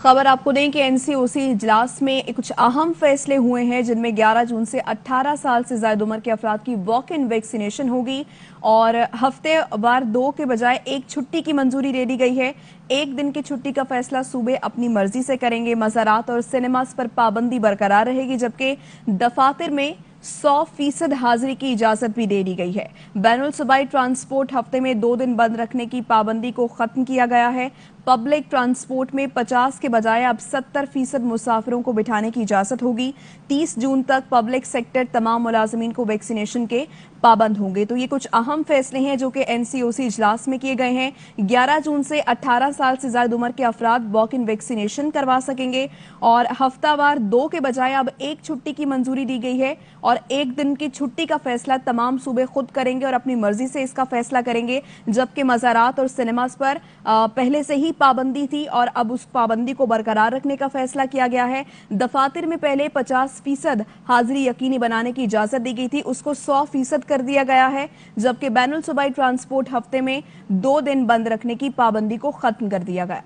खबर आपको दें कि एनसीओसी इजलास में कुछ अहम फैसले हुए हैं, जिनमें 11 जून से 18 साल से ज्यादा उम्र के अफराद की वॉक इन वैक्सीनेशन होगी और हफ्तेवार 2 के बजाय एक छुट्टी की मंजूरी दे दी गई है। एक दिन की छुट्टी का फैसला सूबे अपनी मर्जी से करेंगे। मज़ारात और सिनेमास पर पाबंदी बरकरार रहेगी, जबकि दफातर में 100% हाजिरी की इजाजत भी दे दी गई है। बैनुल सूबाई ट्रांसपोर्ट हफ्ते में 2 दिन बंद रखने की पाबंदी को खत्म किया गया है। पब्लिक ट्रांसपोर्ट में 50 के बजाय अब 70% मुसाफिरों को बिठाने की इजाजत होगी। 30 जून तक पब्लिक सेक्टर तमाम मुलाजमीन को वैक्सीनेशन के पाबंद होंगे। तो ये कुछ अहम फैसले हैं जो कि एनसीओसी इजलास में किए गए हैं। 11 जून से 18 साल से ज्यादा उम्र के अफराद वॉक इन वैक्सीनेशन करवा सकेंगे और हफ्तावार 2 के बजाय अब एक छुट्टी की मंजूरी दी गई है और एक दिन की छुट्टी का फैसला तमाम सूबे खुद करेंगे और अपनी मर्जी से इसका फैसला करेंगे, जबकि मज़ारात और सिनेमास पर पहले से ही पाबंदी थी और अब उस पाबंदी को बरकरार रखने का फैसला किया गया है। दफातर में पहले 50% हाजिरी यकीनी बनाने की इजाजत दी गई थी, उसको 100% कर दिया गया है, जबकि बैनुल सूबाई ट्रांसपोर्ट हफ्ते में 2 दिन बंद रखने की पाबंदी को खत्म कर दिया गया।